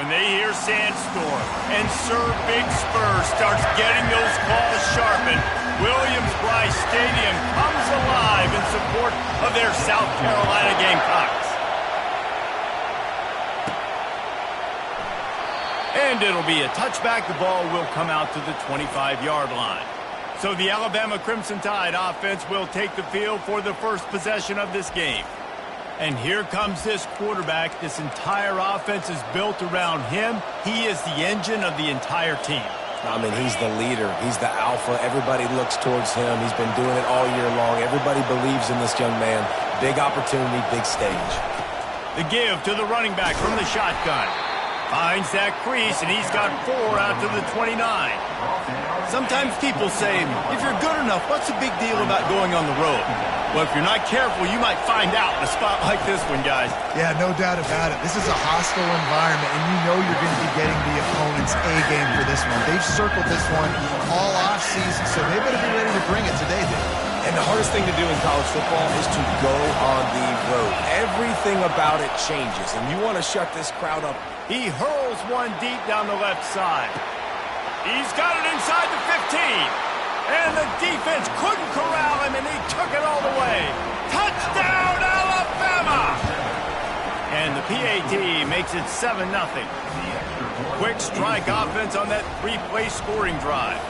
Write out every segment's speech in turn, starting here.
When they hear Sandstorm and Sir Big Spur starts getting those calls sharpened, Williams-Brice Stadium comes alive in support of their South Carolina Gamecocks. And it'll be a touchback. The ball will come out to the 25-yard line. So the Alabama Crimson Tide offense will take the field for the first possession of this game. And here comes this quarterback. This entire offense is built around him. He is the engine of the entire team. I mean, he's the leader. He's the alpha. Everybody looks towards him. He's been doing it all year long. Everybody believes in this young man. Big opportunity, big stage. The give to the running back from the shotgun. Finds that crease, and he's got 4 out to the 29. Sometimes people say, if you're good enough, what's the big deal about going on the road? Well, if you're not careful, you might find out in a spot like this one, guys. Yeah, no doubt about it. This is a hostile environment, and you know you're going to be getting the opponent's A-game for this one. They've circled this one all off-season, so they better be ready to bring it today, dude. And the hardest thing to do in college football is to go on the road. Everything about it changes, and you want to shut this crowd up. He hurls one deep down the left side. He's got it inside the 15. And the defense couldn't corral him, and he took it all the way. Touchdown, Alabama! And the PAT makes it 7-0. Quick strike offense on that 3-play scoring drive.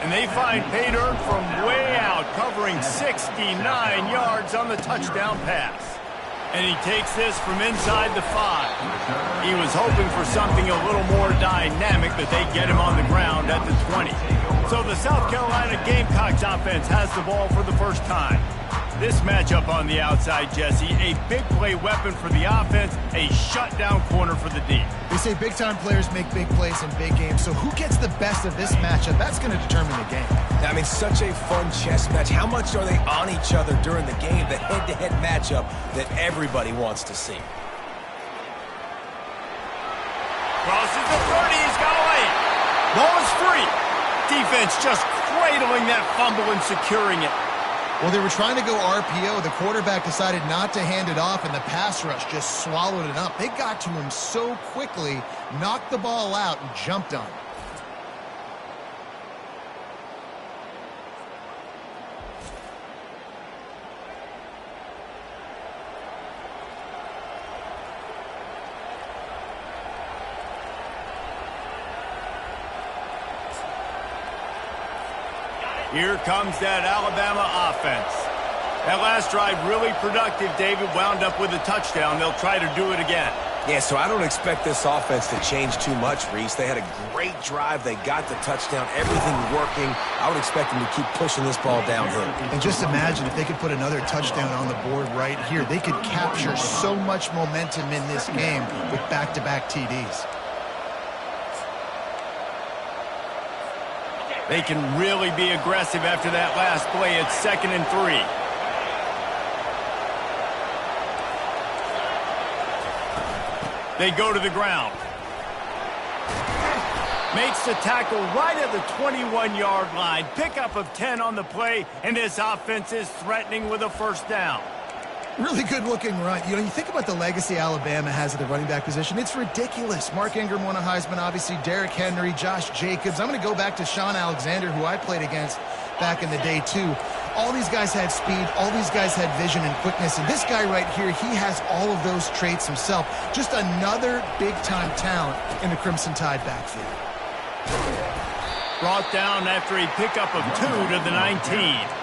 And they find pay dirt from way out, covering 69 yards on the touchdown pass. And he takes this from inside the 5. He was hoping for something a little more dynamic, but they get him on the ground at the 20. So the South Carolina Gamecocks offense has the ball for the first time. This matchup on the outside, Jesse, a big play weapon for the offense, a shutdown corner for the D. They say big-time players make big plays in big games, so who gets the best of this matchup? That's going to determine the game. I mean, such a fun chess match. How much are they on each other during the game, the head-to-head matchup that everybody wants to see? Crosses the 30, he's got away. Ball is free. Defense just cradling that fumble and securing it. Well, they were trying to go RPO. The quarterback decided not to hand it off, and the pass rush just swallowed it up. They got to him so quickly, knocked the ball out, and jumped on it. Here comes that Alabama offense. That last drive really productive, David, wound up with a touchdown. They'll try to do it again. Yeah, so I don't expect this offense to change too much, Reese. They had a great drive. They got the touchdown, everything working. I would expect them to keep pushing this ball downhill. And just imagine if they could put another touchdown on the board right here. They could capture so much momentum in this game with back-to-back TDs. They can really be aggressive after that last play. It's 2nd and 3. They go to the ground. Makes the tackle right at the 21-yard line. Pickup of 10 on the play, and this offense is threatening with a first down. Really good-looking run. You know, you think about the legacy Alabama has at the running back position. It's ridiculous. Mark Ingram won a Heisman, obviously. Derrick Henry, Josh Jacobs. I'm going to go back to Sean Alexander, who I played against back in the day, too. All these guys had speed. All these guys had vision and quickness. And this guy right here, he has all of those traits himself. Just another big-time talent in the Crimson Tide backfield. Brought down after a pickup of 2 to the 19.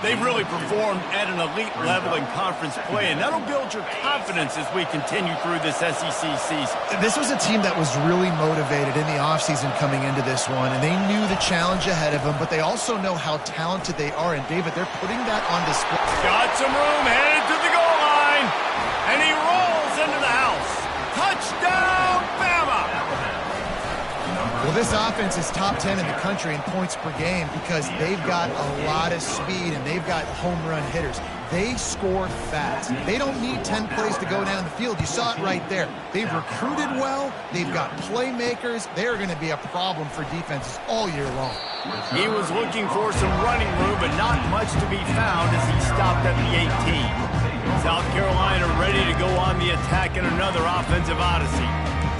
They've really performed at an elite level in conference play, and that'll build your confidence as we continue through this SEC season. This was a team that was really motivated in the offseason coming into this one, and they knew the challenge ahead of them, but they also know how talented they are, and David, they're putting that on display. Got some room, headed to the goal line, and he rolls into the house. Touchdown, Bama! Well, this offense is top 10 in the country in points per game because they've got a lot of speed and they've got home run hitters. They score fast. They don't need 10 plays to go down the field. You saw it right there. They've recruited well. They've got playmakers. They're going to be a problem for defenses all year long. He was looking for some running room, but not much to be found as he stopped at the 18. South Carolina ready to go on the attack in another offensive odyssey.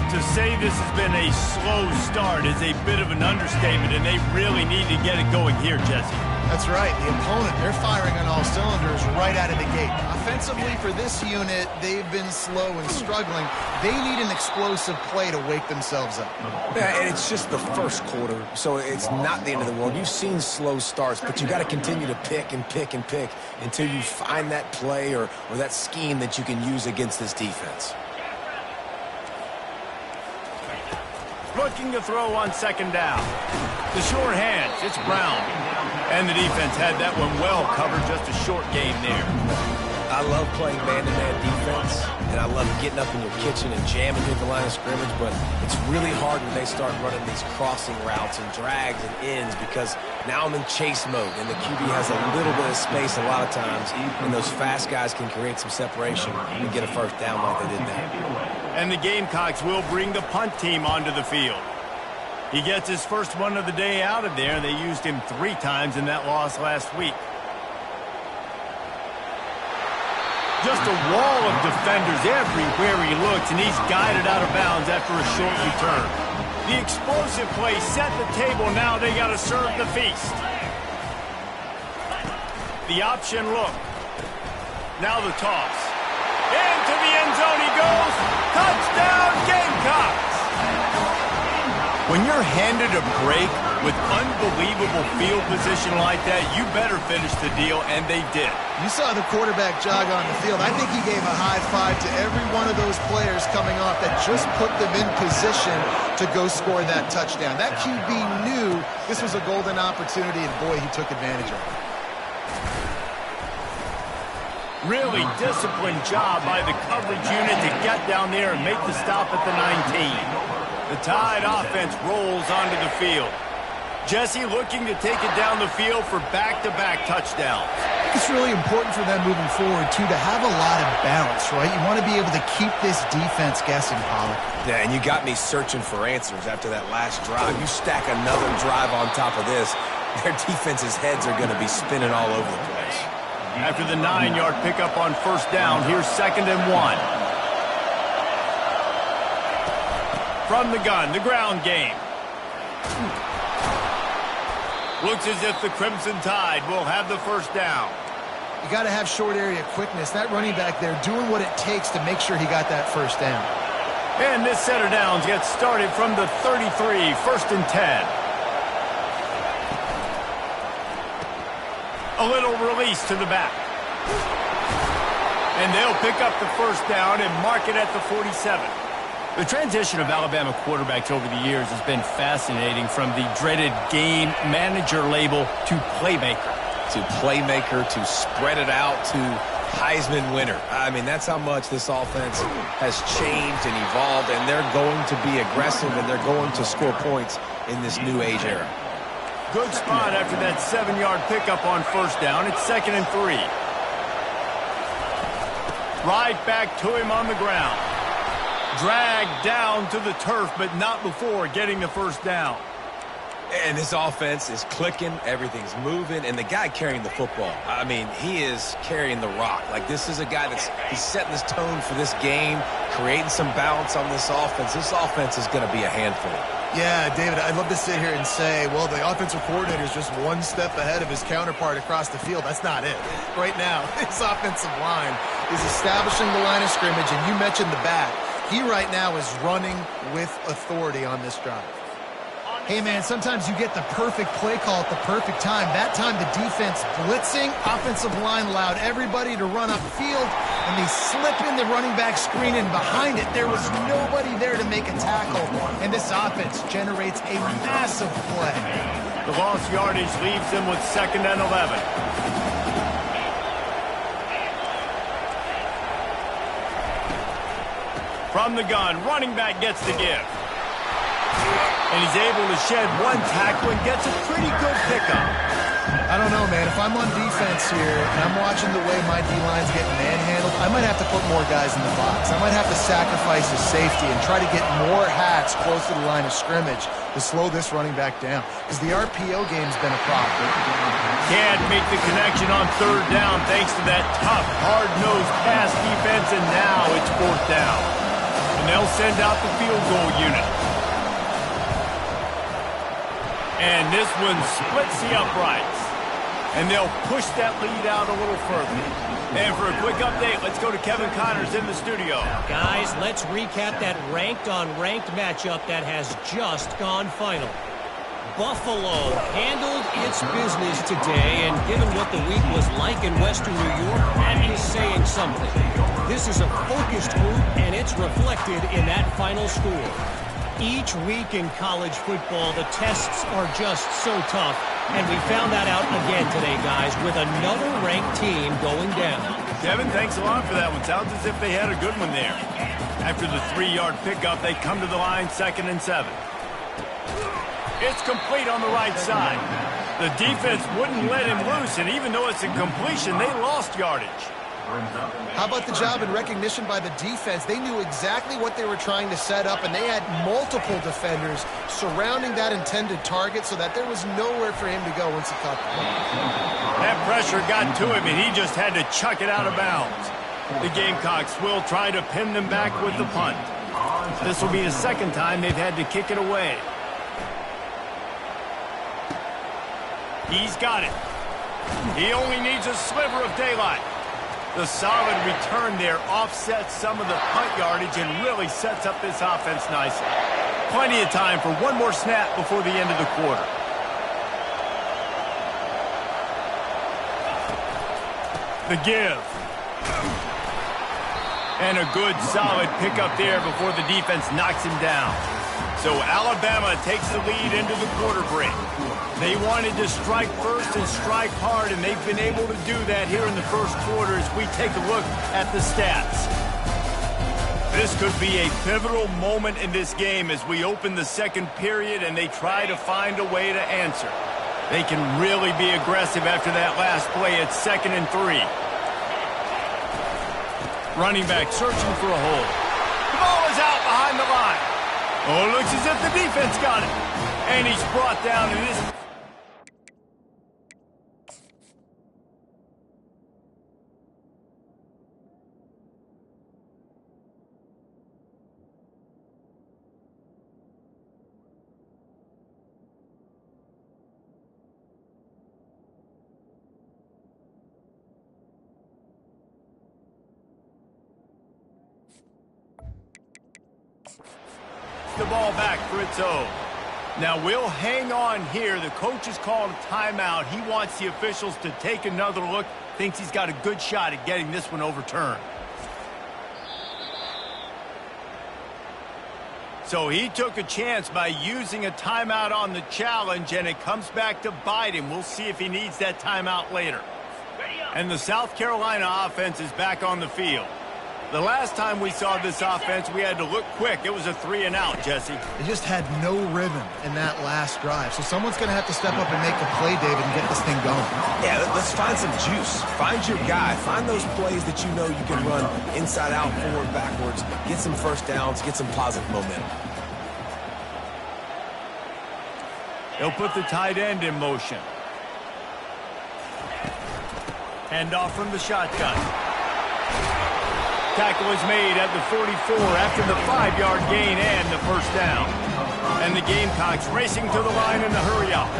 To say this has been a slow start is a bit of an understatement, and they really need to get it going here, Jesse. That's right. The opponent, they're firing on all cylinders right out of the gate. Offensively, for this unit, they've been slow and struggling. They need an explosive play to wake themselves up. Yeah, and it's just the first quarter, so it's not the end of the world. You've seen slow starts, but you got to continue to pick and pick and pick until you find that play or that scheme that you can use against this defense. Looking to throw on second down. The short hands, it's Brown. And the defense had that one well covered, just a short game there. I love playing man-to-man defense, and I love getting up in your kitchen and jamming through the line of scrimmage, but it's really hard when they start running these crossing routes and drags and ends because now I'm in chase mode, and the QB has a little bit of space a lot of times, and those fast guys can create some separation and get a first down like they did there. And the Gamecocks will bring the punt team onto the field. He gets his first one of the day out of there. They used him 3 times in that loss last week. Just a wall of defenders everywhere he looks, and he's guided out of bounds after a short return. The explosive play set the table. Now they got to serve the feast. The option look. Now the toss. Into the end zone he goes. Touchdown, Gamecocks! When you're handed a break with unbelievable field position like that, you better finish the deal, and they did. You saw the quarterback jog on the field. I think he gave a high five to every one of those players coming off that just put them in position to go score that touchdown. That QB knew this was a golden opportunity, and boy, he took advantage of it. Really disciplined job by the coverage unit to get down there and make the stop at the 19. The Tide offense rolls onto the field. Jesse looking to take it down the field for back-to-back touchdowns. I think it's really important for them moving forward, too, to have a lot of balance, right? You want to be able to keep this defense guessing, Pollard. Yeah, and you got me searching for answers after that last drive. You stack another drive on top of this, their defense's heads are going to be spinning all over the place. After the 9-yard pickup on first down, here's 2nd and 1. From the gun, the ground game. Looks as if the Crimson Tide will have the first down. You got to have short area quickness. That running back there doing what it takes to make sure he got that first down. And this set of downs gets started from the 33, 1st and 10. A little release to the back. And they'll pick up the first down and mark it at the 47. The transition of Alabama quarterbacks over the years has been fascinating, from the dreaded game manager label to playmaker. To playmaker, to spread it out, to Heisman winner. I mean, that's how much this offense has changed and evolved, and they're going to be aggressive, and they're going to score points in this new age era. Good spot after that 7-yard pickup on first down. It's 2nd and 3. Right back to him on the ground. Dragged down to the turf, but not before getting the first down. And this offense is clicking, everything's moving, and the guy carrying the football, I mean, he is carrying the rock. Like, this is a guy he's setting this tone for this game, creating some balance on this offense. This offense is going to be a handful. Yeah, David, I'd love to sit here and say, well, the offensive coordinator is just one step ahead of his counterpart across the field. That's not it. Right now, this offensive line is establishing the line of scrimmage, and you mentioned the back. He right now is running with authority on this drive. Hey, man, sometimes you get the perfect play call at the perfect time. That time the defense blitzing, offensive line allowed everybody to run upfield, and they slip in the running back screen, and behind it there was nobody there to make a tackle, and this offense generates a massive play. The lost yardage leaves them with 2nd and 11. From the gun, running back gets the give. And he's able to shed one tackle and gets a pretty good pickup. I don't know, man. If I'm on defense here and I'm watching the way my D-line's getting manhandled, I might have to put more guys in the box. I might have to sacrifice his safety and try to get more hats close to the line of scrimmage to slow this running back down, because the RPO game's been a problem. Can't make the connection on third down thanks to that tough, hard-nosed pass defense, and now it's 4th down. And they'll send out the field goal unit. And this one splits the uprights. And they'll push that lead out a little further. And for a quick update, let's go to Kevin Connors in the studio. Guys, let's recap that ranked-on-ranked matchup that has just gone final. Buffalo handled its business today, and given what the week was like in Western New York, that is saying something. This is a focused group, and it's reflected in that final score. Each week in college football, the tests are just so tough, and we found that out again today, guys, with another ranked team going down. Kevin, thanks a lot for that one. Sounds as if they had a good one there. After the 3-yard pickup, they come to the line 2nd and 7. It's complete on the right side. The defense wouldn't let him loose, and even though it's a completion, they lost yardage. How about the job and recognition by the defense? They knew exactly what they were trying to set up, and they had multiple defenders surrounding that intended target so that there was nowhere for him to go once he caught the ball. That pressure got to him, and he just had to chuck it out of bounds. The Gamecocks will try to pin them back with the punt. This will be the second time they've had to kick it away. He's got it. He only needs a sliver of daylight. The solid return there offsets some of the punt yardage and really sets up this offense nicely. Plenty of time for one more snap before the end of the quarter. The give. And a good solid pickup there before the defense knocks him down. So Alabama takes the lead into the quarter break. They wanted to strike first and strike hard, and they've been able to do that here in the first quarter as we take a look at the stats. This could be a pivotal moment in this game as we open the second period and they try to find a way to answer. They can really be aggressive after that last play at 2nd and 3. Running back searching for a hole. The ball is out behind the line. Oh, it looks as if the defense got it. And he's brought down in this. The ball back for its own. Now we'll hang on here. The coach has called a timeout. He wants the officials to take another look. Thinks he's got a good shot at getting this one overturned. So he took a chance by using a timeout on the challenge, and it comes back to bite him. We'll see if he needs that timeout later. And the South Carolina offense is back on the field. The last time we saw this offense, we had to look quick. It was a 3-and-out, Jesse. They just had no rhythm in that last drive. So someone's going to have to step up and make a play, David, and get this thing going. Yeah, let's find some juice. Find your guy. Find those plays that you know you can run inside out, forward, backwards. Get some first downs. Get some positive momentum. He'll put the tight end in motion. Handoff from the shotgun. Tackle is made at the 44 after the 5-yard gain and the first down. And the Gamecocks racing to the line in the hurry-up.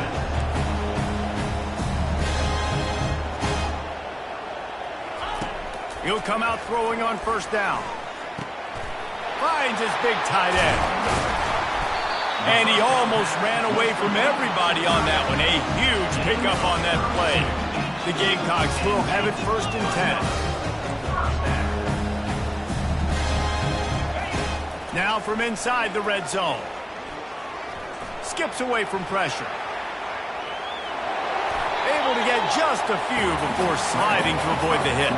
He'll come out throwing on first down. Finds his big tight end. And he almost ran away from everybody on that one. A huge pickup on that play. The Gamecocks will have it 1st and 10. Now from inside the red zone. Skips away from pressure. Able to get just a few before sliding to avoid the hit.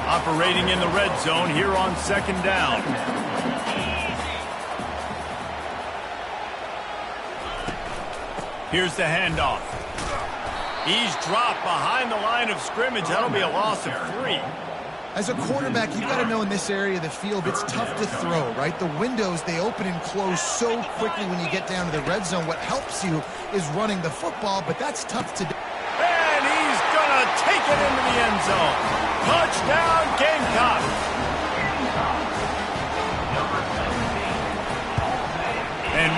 Operating in the red zone here on 2nd down. Here's the handoff. He's dropped behind the line of scrimmage. That'll be a loss of 3. As a quarterback, you've got to know in this area of the field, it's tough to throw, right? The windows, they open and close so quickly when you get down to the red zone. What helps you is running the football, but that's tough to do. And he's going to take it into the end zone. Touchdown, Gamecocks.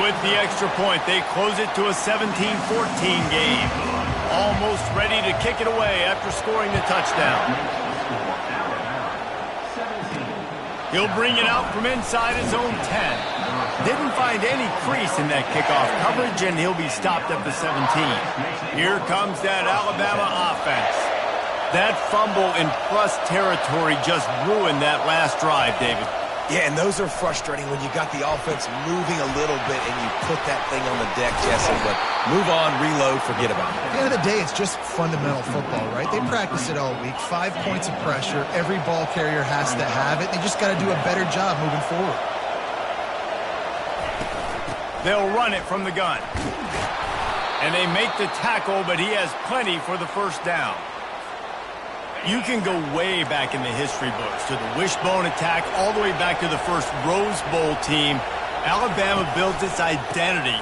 with the extra point, they close it to a 17-14 game. Almost ready to kick it away after scoring the touchdown. He'll bring it out from inside his own 10. Didn't find any crease in that kickoff coverage, and he'll be stopped at the 17. Here comes that Alabama offense. That fumble in plus territory just ruined that last drive, David. Yeah, and those are frustrating when you got the offense moving a little bit and you put that thing on the deck, Jesse. But move on, reload, forget about it. At the end of the day, it's just fundamental football, right? They practice it all week. 5 points of pressure. Every ball carrier has to have it. They just got to do a better job moving forward. They'll run it from the gun. And they make the tackle, but he has plenty for the first down. You can go way back in the history books to the wishbone attack all the way back to the first Rose Bowl team. Alabama builds its identity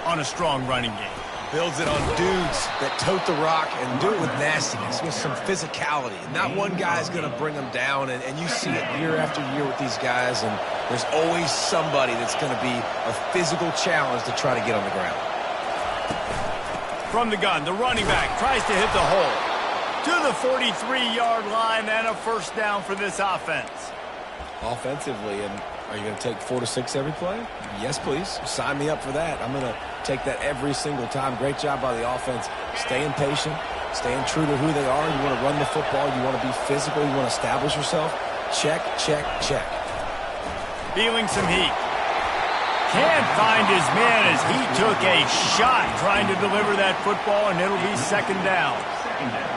on a strong running game. Builds it on dudes that tote the rock and do it with nastiness, with some physicality. Not one guy's going to bring them down, and you see it year after year with these guys, and there's always somebody that's going to be a physical challenge to try to get on the ground. From the gun, the running back tries to hit the hole. To the 43-yard line and a first down for this offense. Offensively, and are you going to take 4 to 6 every play? Yes, please. Sign me up for that. I'm going to take that every single time. Great job by the offense. Staying patient, staying true to who they are. You want to run the football. You want to be physical. You want to establish yourself. Check, check, check. Feeling some heat. Can't find his man as he took a shot trying to deliver that football, and it'll be second down.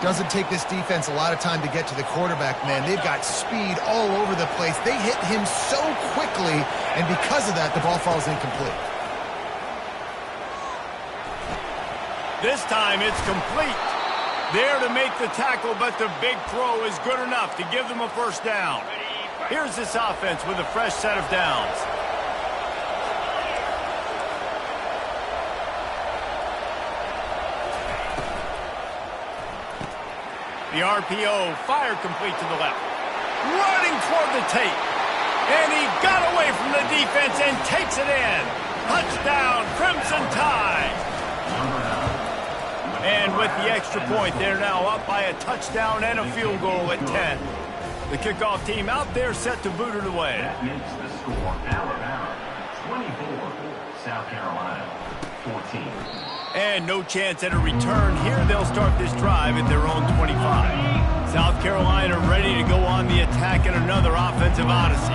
Doesn't take this defense a lot of time to get to the quarterback, man. They've got speed all over the place. They hit him so quickly, and because of that, the ball falls incomplete. This time it's complete. There to make the tackle, but the big throw is good enough to give them a first down. Here's this offense with a fresh set of downs. The RPO fired complete to the left. Running toward the tape. And he got away from the defense and takes it in. Touchdown, Crimson Tide. And with the extra point, they're now up by a touchdown and a field goal at 10. The kickoff team out there set to boot it away. That makes the score Alabama 24, South Carolina 14. And no chance at a return here. They'll start this drive at their own 25. South Carolina ready to go on the attack in another offensive odyssey.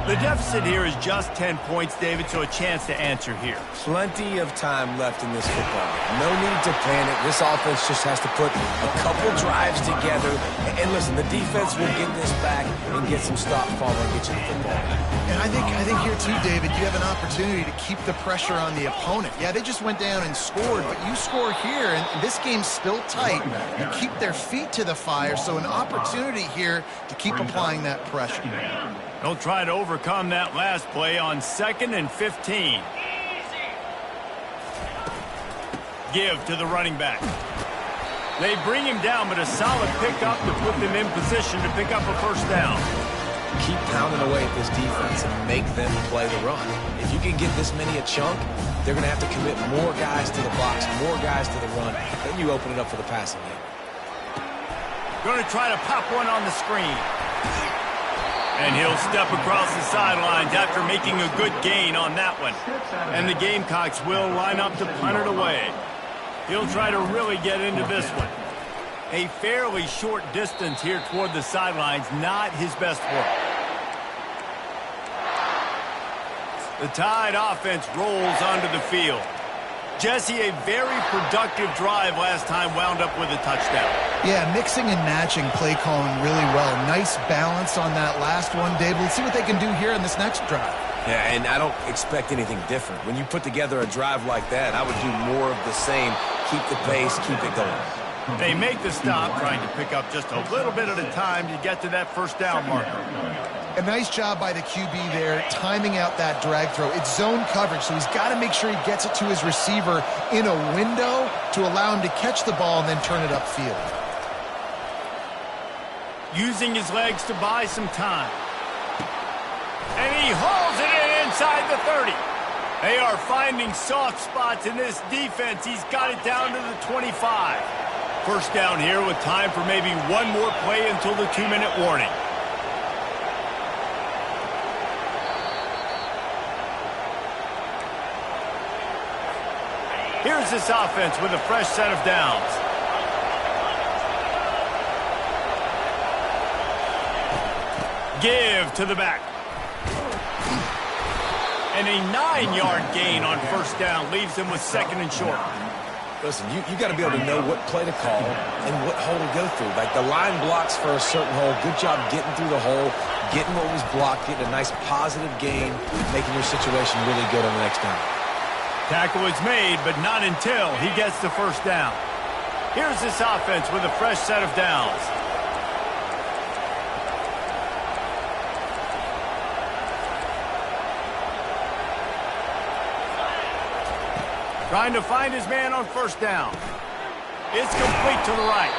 The deficit here is just 10 points, David, so a chance to answer here. Plenty of time left in this football. No need to panic. This offense just has to put a couple drives together. And listen, the defense will get this back and get some stops following and get you the football. And I think here too, David, you have an opportunity to keep the pressure on the opponent. Yeah, they just went down and scored, but you score here, and this game's still tight. You keep their feet to the fire, so an opportunity here to keep applying that pressure. They'll try to overcome that last play on 2nd and 15. Give to the running back. They bring him down, but a solid pickup to put them in position to pick up a first down. Keep pounding away at this defense and make them play the run. If you can get this many a chunk, they're going to have to commit more guys to the box, more guys to the run. Then you open it up for the passing game. Going to try to pop one on the screen. And he'll step across the sidelines after making a good gain on that one. And the Gamecocks will line up to punt it away. He'll try to really get into this one. A fairly short distance here toward the sidelines, not his best work. The Tide offense rolls onto the field. Jesse, a very productive drive last time, wound up with a touchdown. Yeah, mixing and matching play calling really well. Nice balance on that last one, Dave. Let's see what they can do here in this next drive. Yeah, and I don't expect anything different. When you put together a drive like that, I would do more of the same. Keep the pace, keep it going. They make the stop, trying to pick up just a little bit at a time to get to that first down marker. A nice job by the QB there, timing out that drag throw. It's zone coverage, so he's got to make sure he gets it to his receiver in a window to allow him to catch the ball and then turn it upfield. Using his legs to buy some time. And he hauls it in inside the 30. They are finding soft spots in this defense. He's got it down to the 25. First down here with time for maybe one more play until the 2-minute warning. Here's this offense with a fresh set of downs. Give to the back. And a 9-yard gain on first down leaves him with second and short. Listen, you got to be able to know what play to call and what hole to go through. Like the line blocks for a certain hole. Good job getting through the hole, getting what was blocked, getting a nice positive gain, making your situation really good on the next down. Tackle is made, but not until he gets the first down. Here's this offense with a fresh set of downs. Trying to find his man on first down. It's complete to the right.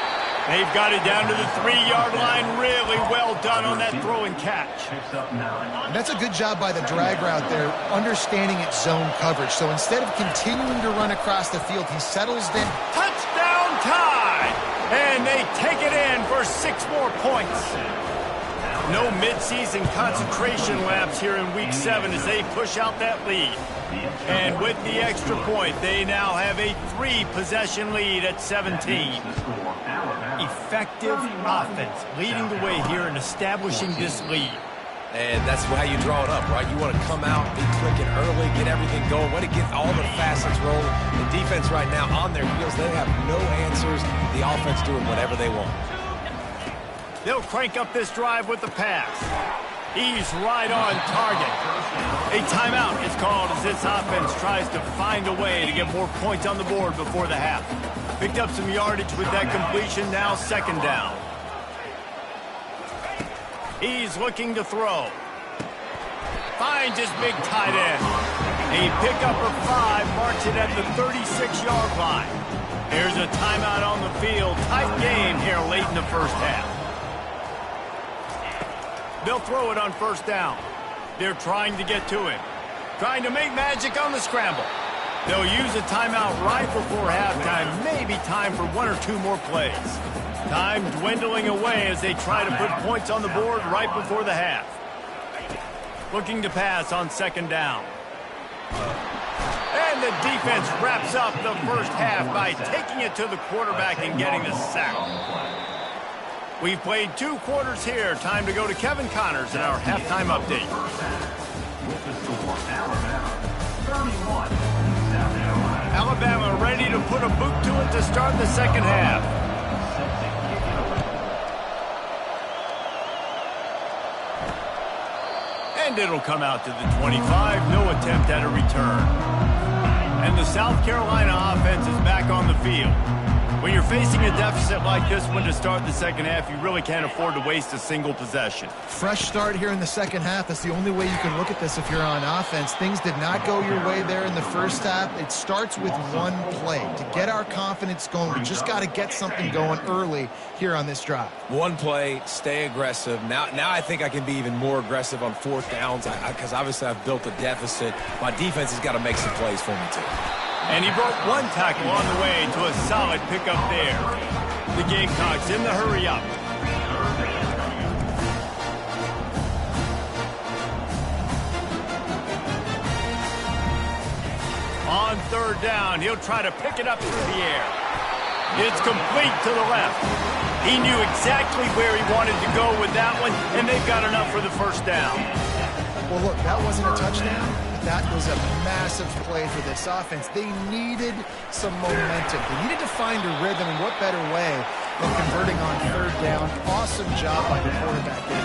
They've got it down to the 3-yard line. Really well done on that throw and catch. And that's a good job by the drag route there, understanding its zone coverage. So instead of continuing to run across the field, he settles down. Touchdown tie! And they take it in for 6 more points. No midseason concentration laps here in Week 7 as they push out that lead. And with the extra point, they now have a 3-possession lead at 17. Effective offense leading the way here and establishing this lead. And that's how you draw it up, right? You want to come out, be clicking early, get everything going, want to get all the facets rolling. The defense right now on their heels, they have no answers. The offense doing whatever they want. They'll crank up this drive with the pass. He's right on target. A timeout is called as this offense tries to find a way to get more points on the board before the half. Picked up some yardage with that completion, now second down. He's looking to throw. Finds his big tight end. A pickup of 5 marks it at the 36-yard line. Here's a timeout on the field. Tight game here late in the first half. They'll throw it on first down. They're trying to get to him. Trying to make magic on the scramble. They'll use a timeout right before halftime. Maybe time for 1 or 2 more plays. Time dwindling away as they try to put points on the board right before the half. Looking to pass on second down. And the defense wraps up the first half by taking it to the quarterback and getting the sack. We've played 2 quarters here. Time to go to Kevin Connors in our halftime update. Alabama ready to put a boot to it to start the second half. And it'll come out to the 25. No attempt at a return. And the South Carolina offense is back on the field. When you're facing a deficit like this one to start the second half, you really can't afford to waste a single possession. Fresh start here in the second half. That's the only way you can look at this if you're on offense. Things did not go your way there in the first half. It starts with one play. To get our confidence going, we just got to get something going early here on this drive. One play, stay aggressive. Now I think I can be even more aggressive on fourth downs because obviously I've built a deficit. My defense has got to make some plays for me too. And he broke one tackle on the way to a solid pickup there. The Gamecocks in the hurry up. On third down, he'll try to pick it up through the air. It's complete to the left. He knew exactly where he wanted to go with that one, and they've got enough for the first down. Well, look, that wasn't a touchdown. That was a massive play for this offense. They needed some momentum. They needed to find a rhythm, and what better way than converting on third down. Awesome job by the quarterback there.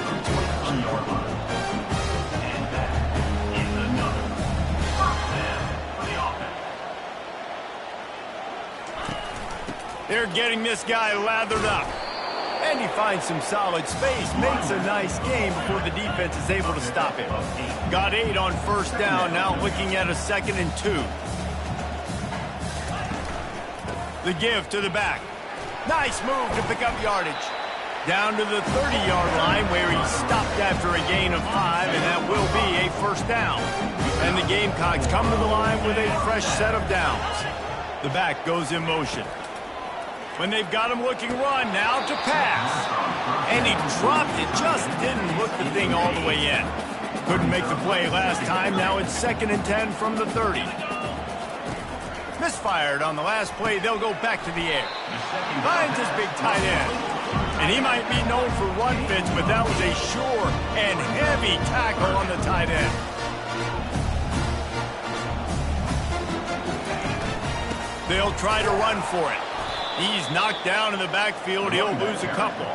They're getting this guy lathered up. And he finds some solid space, makes a nice game before the defense is able to stop him. Got 8 on first down, now looking at a 2nd and 2. The give to the back. Nice move to pick up yardage. Down to the 30-yard line where he stopped at after a gain of 5, and that will be a first down. And the Gamecocks come to the line with a fresh set of downs. The back goes in motion. When they've got him looking run, now to pass. And he dropped it, just didn't hook the thing all the way in. Couldn't make the play last time, now it's 2nd and 10 from the 30. Misfired on the last play, they'll go back to the air. Finds his big tight end. And he might be known for run fits, but that was a sure and heavy tackle on the tight end. They'll try to run for it. He's knocked down in the backfield. He'll lose a couple.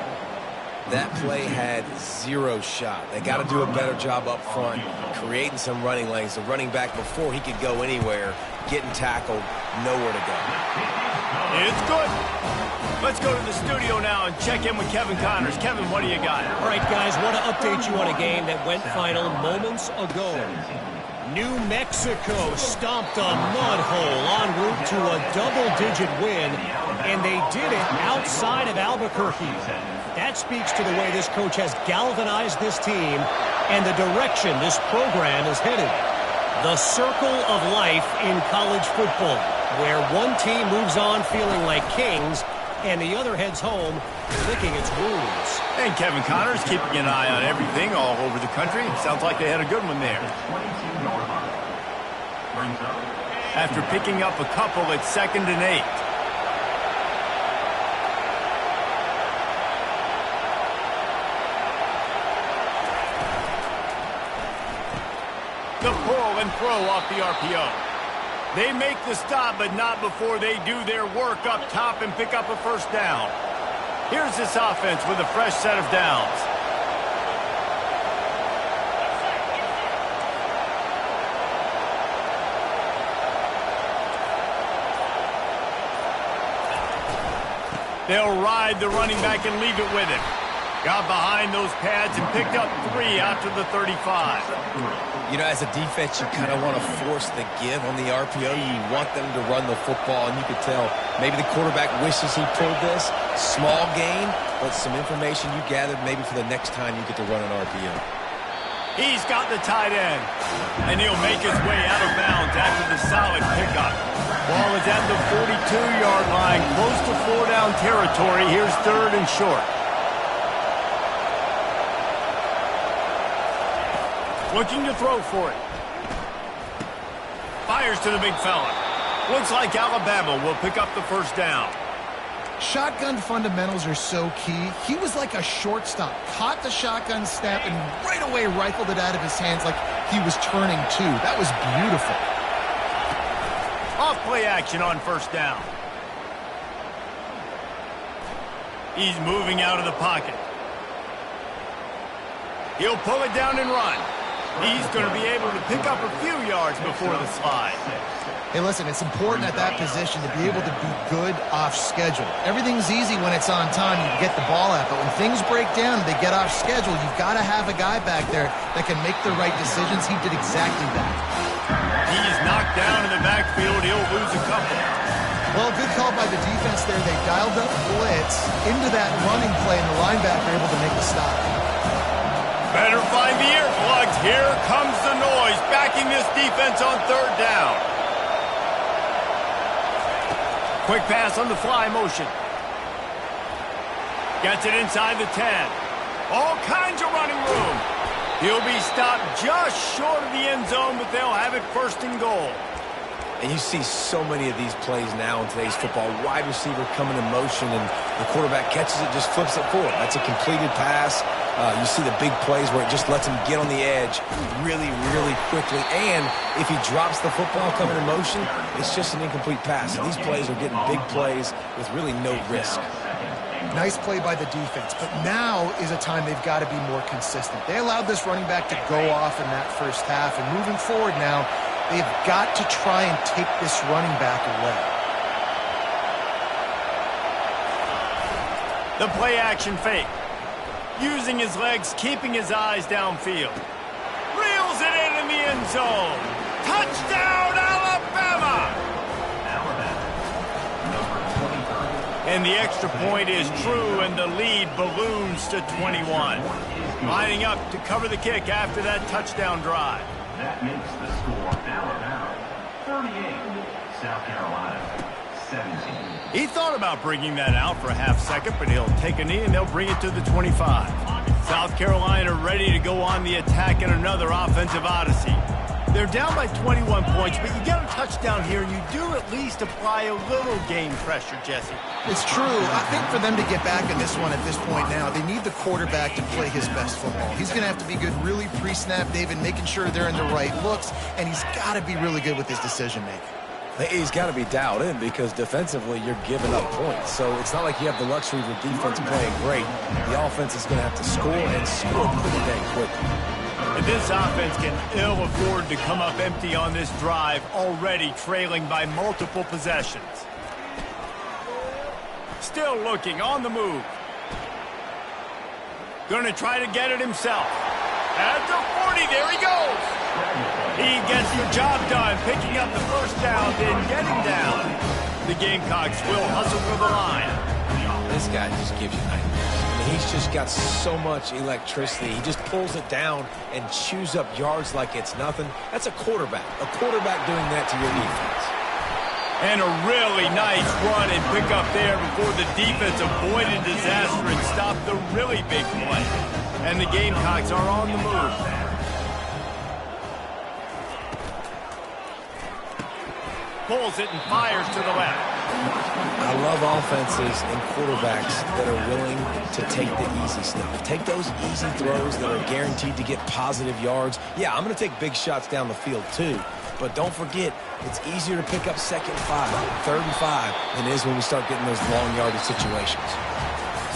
That play had 0 shot. They got to do a better job up front, creating some running lanes. The running back, before he could go anywhere, getting tackled, nowhere to go. It's good. Let's go to the studio now and check in with Kevin Connors. Kevin, what do you got? All right, guys, want to update you on a game that went final moments ago. New Mexico stomped a mud hole en route to a double-digit win, and they did it outside of Albuquerque. That speaks to the way this coach has galvanized this team and the direction this program is headed. The circle of life in college football, where one team moves on feeling like kings and the other heads home licking its wounds. And Kevin Connors keeping an eye on everything all over the country. Sounds like they had a good one there. After picking up a couple, it's 2nd and 8. The pull and throw off the RPO. They make the stop, but not before they do their work up top and pick up a first down. Here's this offense with a fresh set of downs. They'll ride the running back and leave it with him. Got behind those pads and picked up 3 out to the 35. You know, as a defense, you kind of want to force the give on the RPO. You want them to run the football, and you could tell maybe the quarterback wishes he pulled this. Small gain, but some information you gathered maybe for the next time you get to run an RPO. He's got the tight end, and he'll make his way out of bounds after the solid pickup. Ball is at the 42-yard line, close to 4-down territory. Here's 3rd and short. Looking to throw for it. Fires to the big fella. Looks like Alabama will pick up the first down. Shotgun fundamentals are so key. He was like a shortstop. Caught the shotgun snap and right away rifled it out of his hands like he was turning two. That was beautiful. Off play action on first down. He's moving out of the pocket. He'll pull it down and run. He's going to be able to pick up a few yards before the slide. Hey, listen, it's important at that position to be able to be good off schedule. Everything's easy when it's on time. You get the ball out. But when things break down and they get off schedule, you've got to have a guy back there that can make the right decisions. He did exactly that. He's knocked down in the backfield. He'll lose a couple. Well, good call by the defense there. They dialed up blitz into that running play, and the linebacker able to make the stop. Better find the earplugs. Here comes the noise, backing this defense on 3rd down. Quick pass on the fly motion. Gets it inside the 10. All kinds of running room. He'll be stopped just short of the end zone, but they'll have it 1st and goal. And you see so many of these plays now in today's football. Wide receiver coming in motion, and the quarterback catches it, just flips it forward. That's a completed pass. You see the big plays where it just lets him get on the edge really, really quickly. And if he drops the football coming in motion, it's just an incomplete pass. And these plays are getting big plays with really no risk. Nice play by the defense, but now is a time they've got to be more consistent. They allowed this running back to go off in that first half, and moving forward now, they've got to try and take this running back away. The play action fake. Using his legs, keeping his eyes downfield. Reels it in the end zone. Touchdown, Alabama! And the extra point is true, and the lead balloons to 21. Lining up to cover the kick after that touchdown drive. That makes the score Alabama 38, South Carolina 17. He thought about bringing that out for a half second, but he'll take a knee and they'll bring it to the 25. South Carolina ready to go on the attack in another offensive odyssey. They're down by 21 points, but you get a touchdown here, and you do at least apply a little game pressure, Jesse. It's true. I think for them to get back in this one at this point now, they need the quarterback to play his best football. He's going to have to be good really pre-snap, David, making sure they're in the right looks, and he's got to be really good with his decision-making. He's got to be dialed in because defensively you're giving up points. So it's not like you have the luxury of your defense playing great. The offense is going to have to score and score pretty dang quickly. And this offense can ill afford to come up empty on this drive, already trailing by multiple possessions. Still looking on the move. Going to try to get it himself. At the 40, there he goes. He gets the job done, picking up the first down, then getting down. The Gamecocks will hustle for the line. This guy just gives you nightmares. I mean, he's just got so much electricity. He just pulls it down and chews up yards like it's nothing. That's a quarterback. A quarterback doing that to your defense. And a really nice run and pick up there before the defense avoided disaster and stopped the really big play. And the Gamecocks are on the move. Pulls it and fires to the left. I love offenses and quarterbacks that are willing to take the easy stuff. Take those easy throws that are guaranteed to get positive yards. Yeah, I'm going to take big shots down the field too. But don't forget, it's easier to pick up second 5, third and 5 than it is when we start getting those long yardage situations.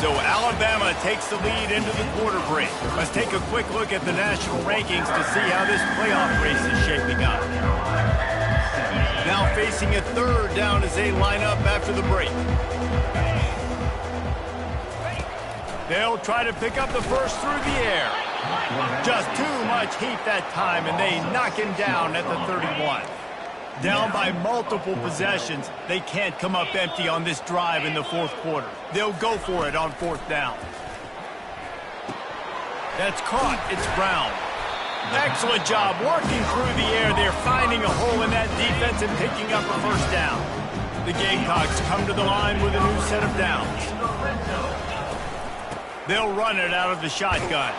So Alabama takes the lead into the quarter break. Let's take a quick look at the national rankings to see how this playoff race is shaping up. Now facing a third down as they line up after the break. They'll try to pick up the first through the air. Just too much heat that time, and they knock him down at the 31. Down by multiple possessions, they can't come up empty on this drive in the fourth quarter. They'll go for it on fourth down. That's caught. It's Brown. Excellent job working through the air. They're finding a hole in that defense and picking up a first down. The Gamecocks come to the line with a new set of downs. They'll run it out of the shotgun.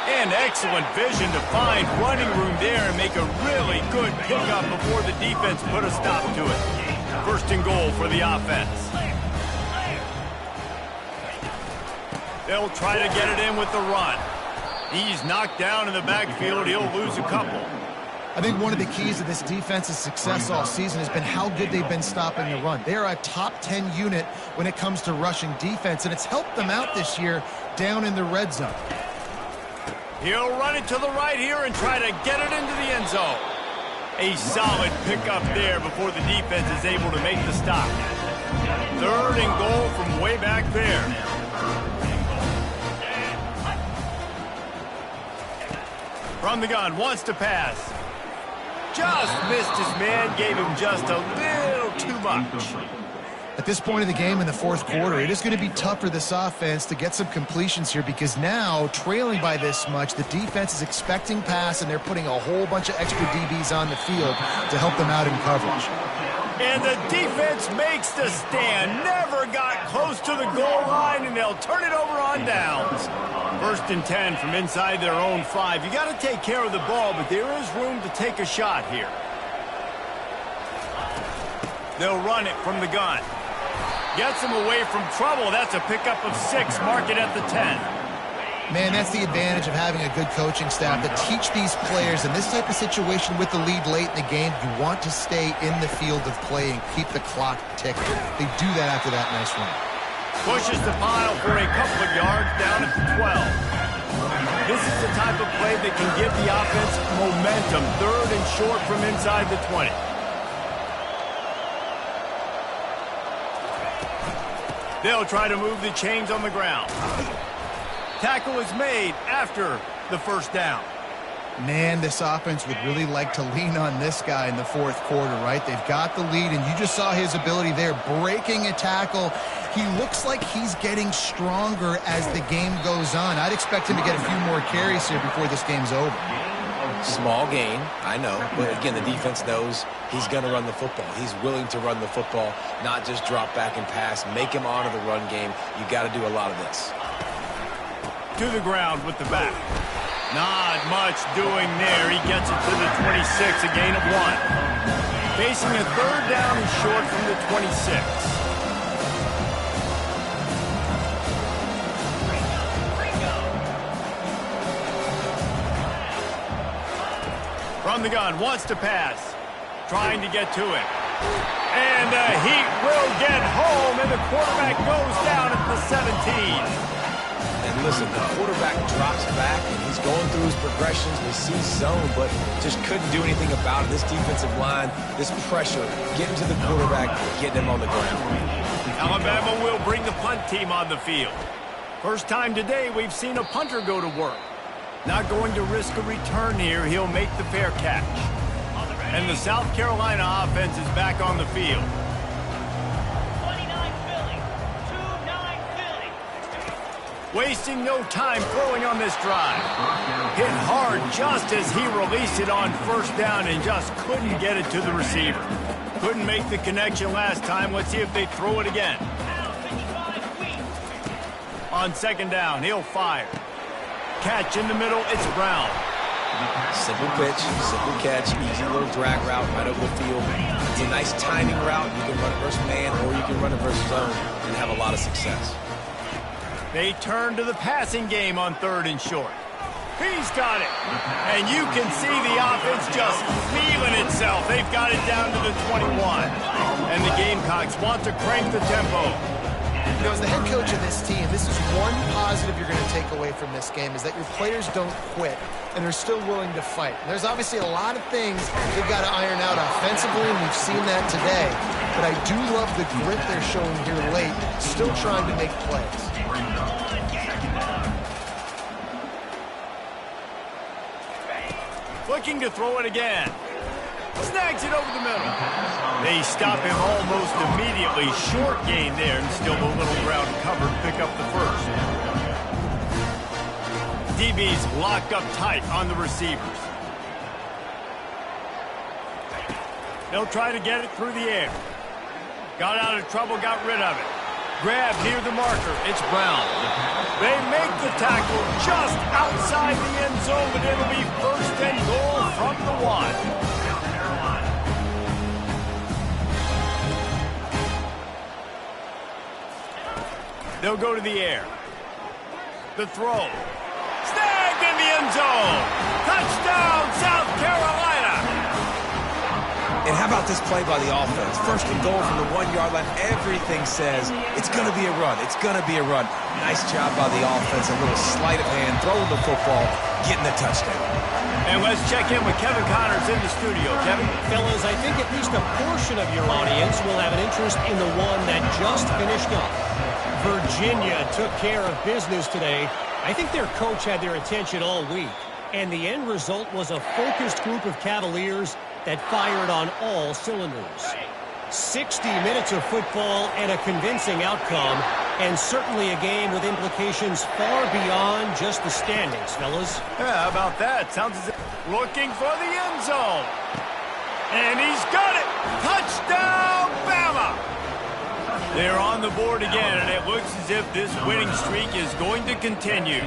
And excellent vision to find running room there and make a really good pickup before the defense put a stop to it. First and goal for the offense. They'll try to get it in with the run. He's knocked down in the backfield. He'll lose a couple. I think one of the keys to this defense's success all season has been how good they've been stopping the run. They are a top 10 unit when it comes to rushing defense, and it's helped them out this year down in the red zone. He'll run it to the right here and try to get it into the end zone. A solid pickup there before the defense is able to make the stop. Third and goal from way back there. From the gun, wants to pass. Just missed his man, gave him just a little too much. At this point of the game in the fourth quarter, it is going to be tough for this offense to get some completions here because now, trailing by this much, the defense is expecting pass, and they're putting a whole bunch of extra DBs on the field to help them out in coverage. And the defense makes the stand. Never got close to the goal line, and they'll turn it over on downs. First and 10 from inside their own 5. You got to take care of the ball, but there is room to take a shot here. They'll run it from the gun. Gets him away from trouble. That's a pickup of 6. Mark it at the 10. Man, that's the advantage of having a good coaching staff to teach these players in this type of situation with the lead late in the game. You want to stay in the field of play and keep the clock ticking. They do that after that nice run. Pushes the pile for a couple of yards down at the 12. This is the type of play that can give the offense momentum. Third and short from inside the 20. They'll try to move the chains on the ground. Tackle is made after the first down. Man, this offense would really like to lean on this guy in the fourth quarter, right? They've got the lead, and you just saw his ability there, breaking a tackle he looks like he's getting stronger as the game goes on. I'd expect him to get a few more carries here before this game's over. Small gain, I know. But again, the defense knows he's going to run the football. He's willing to run the football, not just drop back and pass. Make him honor the run game. You got to do a lot of this. To the ground with the back. Not much doing there. He gets it to the 26, a gain of 1. Facing a third down and short from the 26. From the gun, wants to pass. Trying to get to it. And the Heat will get home, and the quarterback goes down at the 17. And listen, the quarterback drops back, and he's going through his progressions. We see zone, but just couldn't do anything about it. This defensive line, this pressure, getting to the quarterback, getting him on the ground. Alabama will bring the punt team on the field. First time today we've seen a punter go to work. Not going to risk a return here. He'll make the fair catch. And the South Carolina offense is back on the field. 29 Philly. 2-9 Philly. Wasting no time throwing on this drive. Hit hard just as he released it on first down and just couldn't get it to the receiver. Couldn't make the connection last time. Let's see if they throw it again. On second down, he'll fire. Catch in the middle, it's Brown. Simple pitch, simple catch, easy little drag route right over the field. It's a nice timing route. You can run it versus man or you can run it versus zone and have a lot of success. They turn to the passing game on third and short. He's got it. And you can see the offense just feeling itself. They've got it down to the 21. And the Gamecocks want to crank the tempo. You know, as the head coach of this team, this is one positive you're going to take away from this game, is that your players don't quit, and they're still willing to fight. And there's obviously a lot of things they've got to iron out offensively, and we've seen that today. But I do love the grit they're showing here late, still trying to make plays. Looking to throw it again. Snags it over the middle. They stop him almost immediately. Short gain there, and still a little ground covered. Pick up the first. DB's locked up tight on the receivers. They'll try to get it through the air. Got out of trouble, got rid of it. Grab near the marker. It's Brown. They make the tackle just outside the end zone, but it'll be first and goal from the 1. They'll go to the air. The throw. Snagged in the end zone. Touchdown, South Carolina. And how about this play by the offense? First and goal from the 1-yard line. Everything says it's going to be a run. It's going to be a run. Nice job by the offense. A little sleight of hand, throwing the football, getting the touchdown. And let's check in with Kevin Connors in the studio. Kevin? Fellas, I think at least a portion of your audience will have an interest in the one that just finished up. Virginia took care of business today. I think their coach had their attention all week. And the end result was a focused group of Cavaliers that fired on all cylinders. 60 minutes of football and a convincing outcome, and certainly a game with implications far beyond just the standings, fellas. Yeah, how about that? Sounds as if looking for the end zone. And he's got it. Touchdown, Bama. They're on the board again, and it looks as if this winning streak is going to continue.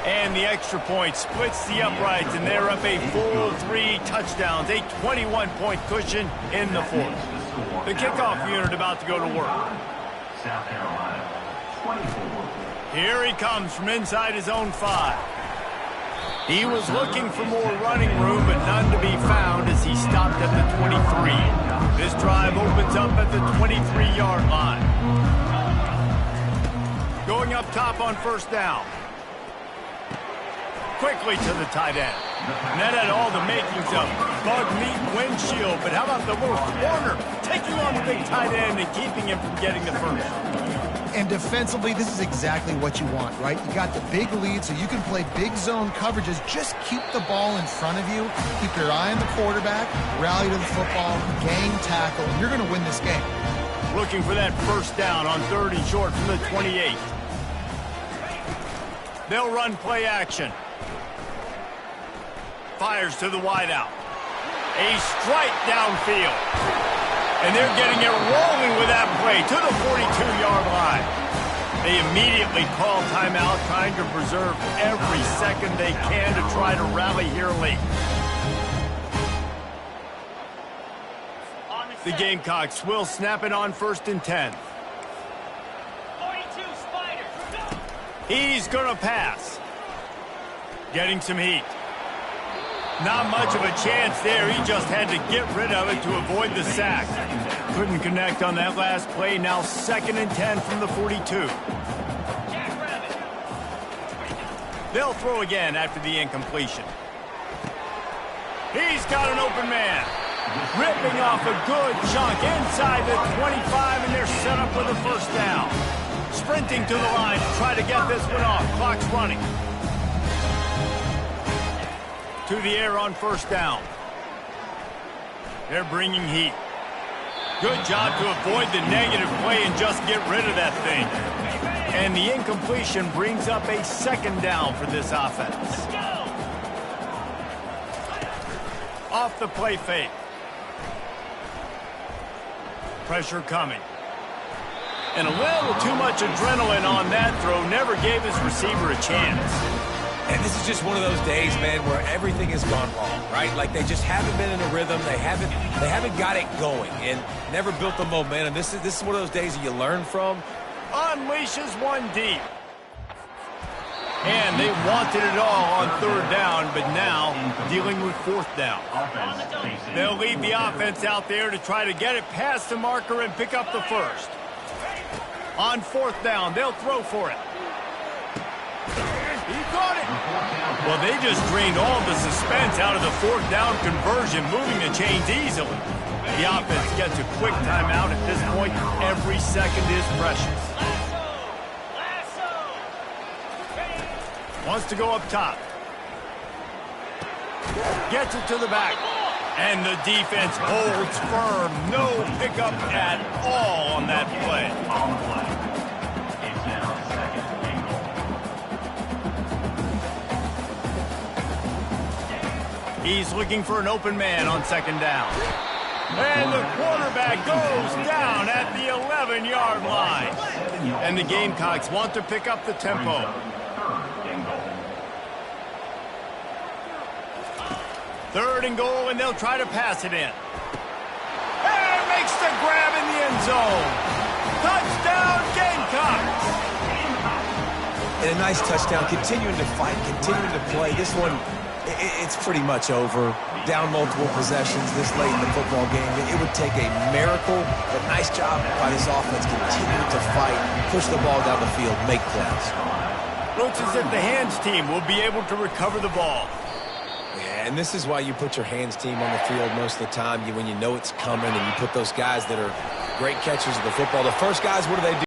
And the extra point splits the uprights, and they're up a full 3 touchdowns, a 21-point cushion in the fourth. The kickoff unit about to go to work. South Carolina, 24. Here he comes from inside his own 5. He was looking for more running room, but none to be found as he stopped at the 23. This drive opens up at the 23-yard line. Going up top on first down. Quickly to the tight end. And that had all the makings of bug meat windshield, but how about the little corner taking on the big tight end and keeping him from getting the first? And defensively, this is exactly what you want, right? You got the big lead, so you can play big zone coverages. Just keep the ball in front of you. Keep your eye on the quarterback. Rally to the football. Gang tackle. And you're going to win this game. looking for that first down on 3rd and short from the 28. They'll run play action. Fires to the wideout. A strike downfield. And they're getting it rolling with that play to the 42-yard line. They immediately call timeout, trying to preserve every second they can to try to rally here late. The Gamecocks will snap it on 1st and 10. 42 Spider. He's going to pass. Getting some heat. Not much of a chance there. He just had to get rid of it to avoid the sack. Couldn't connect on that last play. Now 2nd and 10 from the 42. They'll throw again after the incompletion. He's got an open man. Ripping off a good chunk inside the 25, and they're set up with a first down. Sprinting to the line to try to get this one off. Clock's running. To the air on 1st down. They're bringing heat. Good job to avoid the negative play and just get rid of that thing. And the incompletion brings up a 2nd down for this offense. Off the play fake. Pressure coming. And a little too much adrenaline on that throw. Never gave his receiver a chance. And this is just one of those days, man, where everything has gone wrong, right? Like they just haven't been in a rhythm. They haven't got it going and never built the momentum. This is one of those days that you learn from. Unleashes one deep. And they wanted it all on 3rd down, but now dealing with 4th down. They'll leave the offense out there to try to get it past the marker and pick up the first. On 4th down, they'll throw for it. He got it. Well, they just drained all the suspense out of the 4th down conversion, moving the chains easily. The offense gets a quick timeout at this point. Every second is precious. Wants to go up top. Gets it to the back. And the defense holds firm. No pickup at all on that play. On the play. It's now 2nd and goal. He's looking for an open man on 2nd down. And the quarterback goes down at the 11-yard line. And the Gamecocks want to pick up the tempo. 3rd and goal, and they'll try to pass it in. And makes the grab in the end zone. Touchdown, Gamecocks! And a nice touchdown, continuing to fight, continuing to play. This one, it's pretty much over. Down multiple possessions this late in the football game. It would take a miracle, but nice job by this offense continuing to fight, push the ball down the field, make plays. Looks as if the hands team will be able to recover the ball. Yeah, and this is why you put your hands team on the field most of the time when you know it's coming, and you put those guys that are great catchers of the football. The first guys, what do they do?